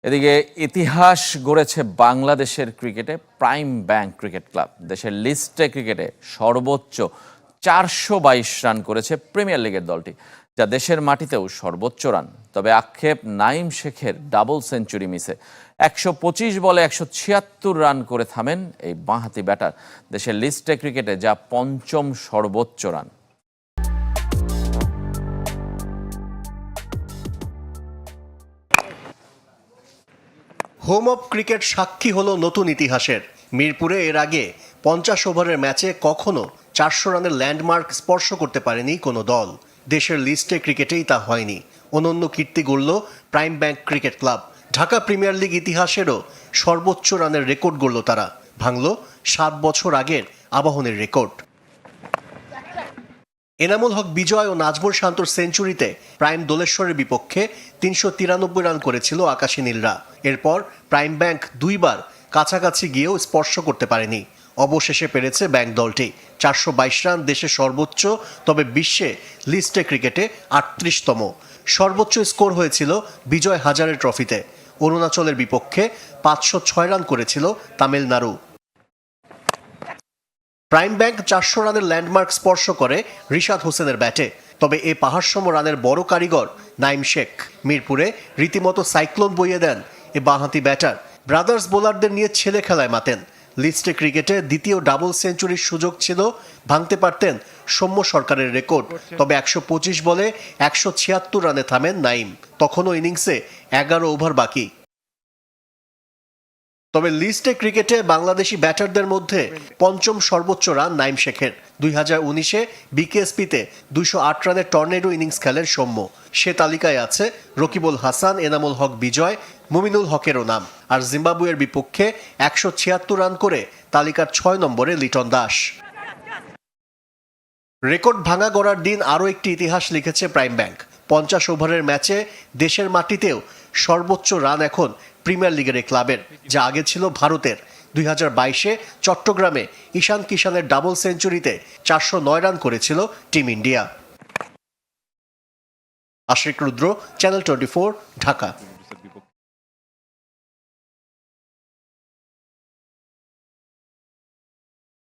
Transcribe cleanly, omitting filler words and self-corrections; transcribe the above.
এদিকে ইতিহাস গড়েছে বাংলাদেশের ক্রিকেটে প্রাইম ব্যাংক ক্রিকেট ক্লাব। দেশের লিস্টে ক্রিকেটে সর্বোচ্চ 422 রান করেছে প্রিমিয়ার লিগের দলটি, যা দেশের মাটিতেও সর্বোচ্চ রান। তবে আক্ষেপ নাইম শেখের ডাবল সেঞ্চুরি মিসে। 125 বলে 176 রান করে থামেন এই বাঁহাতি ব্যাটার। দেশের লিস্টে ক্রিকেটে যা পঞ্চম সর্বোচ্চ রান। হোম অফ ক্রিকেট সাক্ষী হলো নতুন ইতিহাসের। মিরপুরে এর আগে 50 ওভারের ম্যাচে কখনো 400 রানের ল্যান্ডমার্ক স্পর্শ করতে পারেনি কোনো দল। দেশের লিস্টে ক্রিকেটেই তা হয়নি। অনন্য কীর্তি গড়ল prime bank cricket club. Dhaka premier league ইতিহাসেরও সর্বোচ্চ রানের রেকর্ড গড়ল তারা। ভাঙল 7 বছর আগের আবাহনের রেকর্ড। এনামুল হক বিজয় ও নাজমুল শান্তর সেঞ্চুরিতে প্রাইম দোলেশ্বরের বিপক্ষে 393 রান করেছিল আকাশী নীলরা। এরপর প্রাইম ব্যাংক দুইবার কাছাকাছি গিয়েও স্পর্শ করতে পারেনি। অবশেষে পেরেছে ব্যাংক দলটি। 422 রান দেশের সর্বোচ্চ, তবে বিশ্বে লিস্টে ক্রিকেটে 38তম। সর্বোচ্চ স্কোর হয়েছিল বিজয় হাজারে ট্রফিতে। অরুণাচলের বিপক্ষে 506 রান করেছিল তামিলনাড়ু। প্রাইম ব্যাংক 400 রানের ল্যান্ডমার্ক স্পর্শ করে রিশাদ হোসেনের ব্যাটে। তবে এ পাহাড়সম রানের বড় কারিগর নাইম শেখ। মিরপুরে রীতিমতো সাইক্লোন বইয়ে দেন এ বাঁহাতি ব্যাটার। ব্রাদার্স বোলারদের নিয়ে ছেলে খেলায় মাতেন। লিস্টে ক্রিকেটে দ্বিতীয় ডাবল সেঞ্চুরির সুযোগ ছিল, ভাঙতে পারতেন সৌম্য সরকারের রেকর্ড। তবে 125 বলে 176 রানে থামেন নাইম। তখনও ইনিংসে 11 ওভার বাকি। তবে লিস্টে ক্রিকেটে বাংলাদেশি ব্যাটারদের মধ্যে পঞ্চম সর্বোচ্চ রান নাইম শেখের। 2019-এ বিকেএসপিতে 208 রানের টর্নেডো ইনিংস খেলেন সৌম্য। সে তালিকায় আছে রকিবুল হাসান, এনামুল হক বিজয়, মুমিনুল হকেরও নাম। আর জিম্বাবুয়ের বিপক্ষে 176 রান করে তালিকার 6 নম্বরে লিটন দাস। রেকর্ড ভাঙা গড়ার দিন আরও একটি ইতিহাস লিখেছে প্রাইম ব্যাংক। 50 ওভারের ম্যাচে দেশের মাটিতেও সর্বোচ্চ রান এখন প্রিমিয়ার লিগের এই ক্লাবের, যা আগে ছিল ভারতের। 2022-এ চট্টগ্রামে ঈশান কিষানের ডাবল সেঞ্চুরিতে 409 রান করেছিল টিম ইন্ডিয়া। আশিক রুদ্র, চ্যানেল 24, ঢাকা।